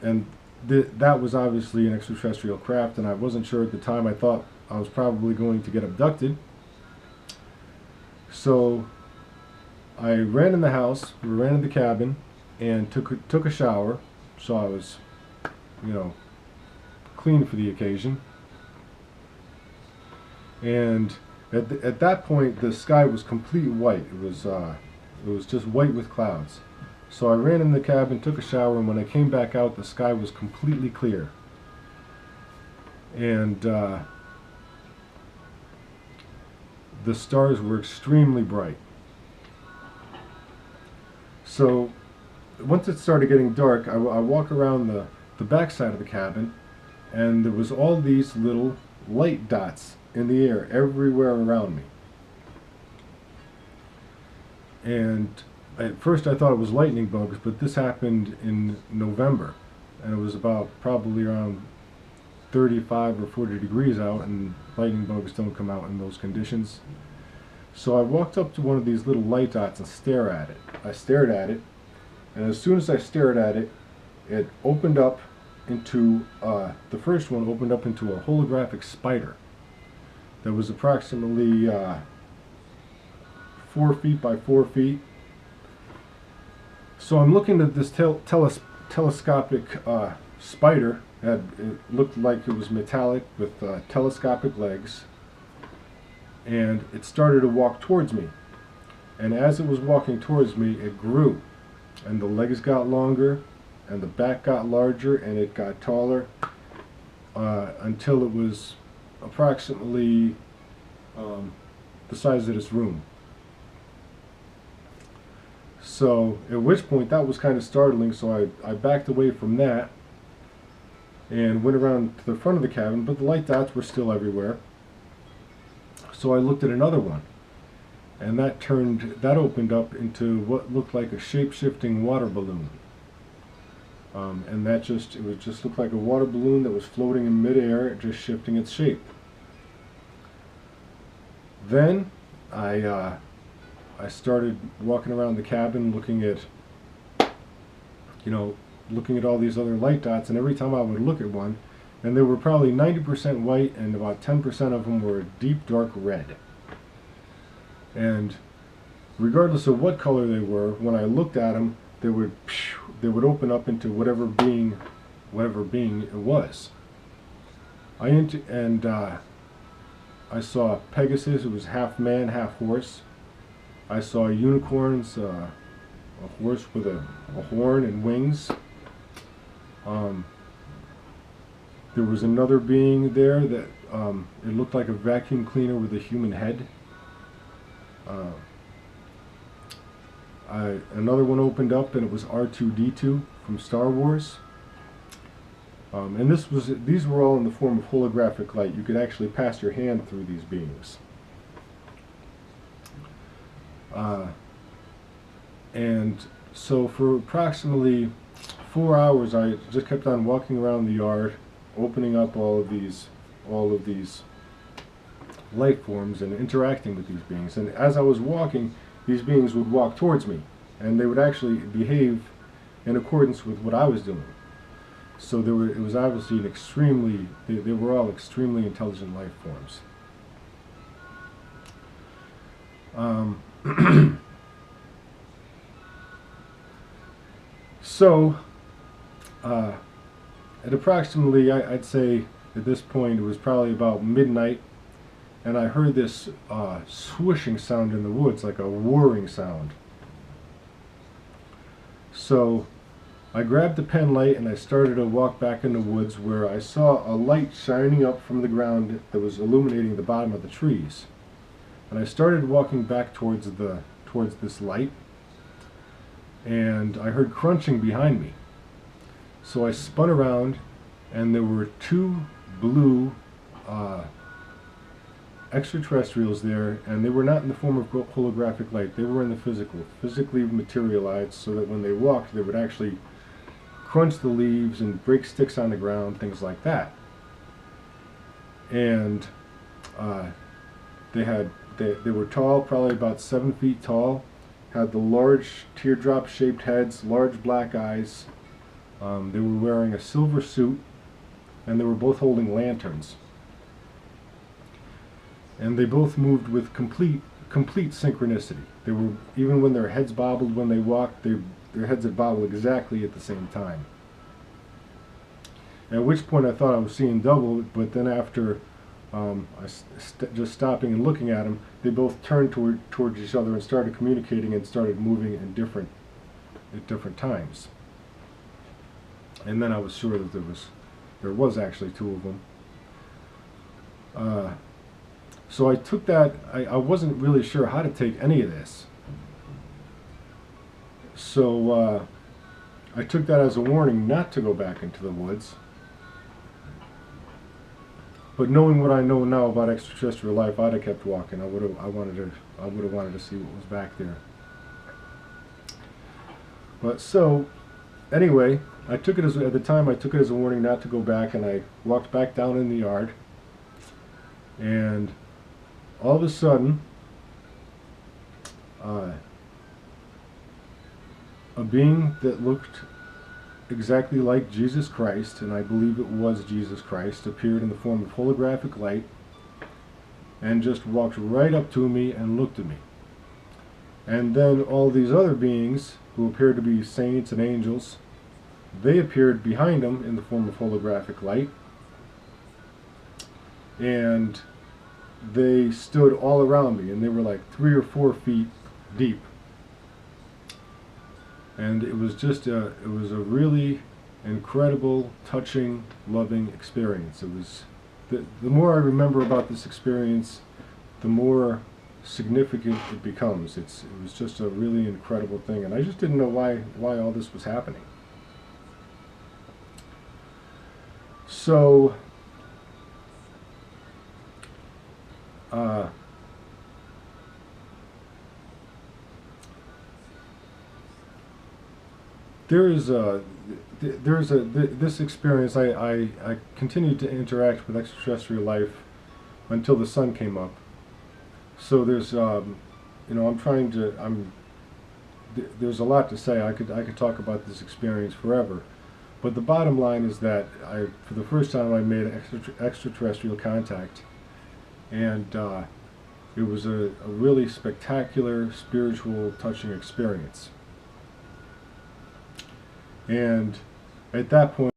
and that was obviously an extraterrestrial craft, and I wasn't sure at the time. I thought I was probably going to get abducted. So I ran in the house, we ran in the cabin, and took a shower. So I was, you know, clean for the occasion. And at that point, the sky was complete white. It was just white with clouds. So I ran in the cabin, took a shower, and when I came back out, the sky was completely clear. And the stars were extremely bright. So once it started getting dark, I walk around the back side of the cabin, and there was all these little light dots in the air everywhere around me. And at first I thought it was lightning bugs, but this happened in November, and it was about probably around 35 or 40 degrees out, and lightning bugs don't come out in those conditions. So I walked up to one of these little light dots and stared at it. I stared at it, and as soon as I stared at it, it opened up into, the first one opened up into a holographic spider that was approximately 4 feet by 4 feet. So I'm looking at this telescopic spider. It looked like it was metallic with telescopic legs, and it started to walk towards me. And as it was walking towards me, it grew, and the legs got longer, and the back got larger, and it got taller, until it was approximately the size of this room. So at which point that was kind of startling, so I backed away from that and went around to the front of the cabin, but the light dots were still everywhere. So I looked at another one, and that opened up into what looked like a shape-shifting water balloon. And it just looked like a water balloon that was floating in midair, just shifting its shape. Then I started walking around the cabin, looking at all these other light dots, and every time I would look at one, and they were probably 90% white, and about 10% of them were deep dark red. And regardless of what color they were, when I looked at them, they would open up into whatever being it was. I saw Pegasus. It was half man, half horse. I saw unicorns, a horse with a horn and wings. There was another being there that it looked like a vacuum cleaner with a human head. Another one opened up, and it was R2-D2 from Star Wars. And these were all in the form of holographic light. You could actually pass your hand through these beings. And so for approximately 4 hours, I just kept on walking around the yard, opening up all of these life forms and interacting with these beings. And as I was walking, these beings would walk towards me, and they would actually behave in accordance with what I was doing. So it was obviously they were all extremely intelligent life forms. So at approximately, I'd say at this point, it was probably about midnight, and I heard this swooshing sound in the woods, like a whirring sound. So I grabbed the pen light and I started to walk back in the woods, where I saw a light shining up from the ground that was illuminating the bottom of the trees. And I started walking back towards this light, and I heard crunching behind me. So I spun around, and there were two blue extraterrestrials there, and they were not in the form of holographic light. They were in the physically materialized, so that when they walked, they would actually crunch the leaves and break sticks on the ground, things like that. And they were tall, probably about 7 feet tall, had the large teardrop-shaped heads, large black eyes, They were wearing a silver suit, and they were both holding lanterns. And they both moved with complete synchronicity. They were, even when their heads bobbled when they walked, their heads had bobbled exactly at the same time. At which point I thought I was seeing double, but then after just stopping and looking at them, they both turned towards each other and started communicating and started moving at different times. And then I was sure that there was actually two of them. So I took that. I wasn't really sure how to take any of this. So I took that as a warning not to go back into the woods. But knowing what I know now about extraterrestrial life, I'd have kept walking. I would have wanted to see what was back there. But so, anyway, I took it as, at the time I took it as a warning not to go back, and I walked back down in the yard. And all of a sudden, a being that looked exactly like Jesus Christ, and I believe it was Jesus Christ, appeared in the form of holographic light and just walked right up to me and looked at me. And then all these other beings, who appeared to be saints and angels, they appeared behind him in the form of holographic light, and they stood all around me, and they were like 3 or 4 feet deep. And it was just it was a really incredible, touching, loving experience. It was the more I remember about this experience, the more significant it becomes. It was just a really incredible thing, and I just didn't know why all this was happening. So this experience. I continued to interact with extraterrestrial life until the sun came up. So there's there's a lot to say. I could talk about this experience forever, but the bottom line is that for the first time I made extraterrestrial contact, and it was a really spectacular, spiritual, touching experience. And at that point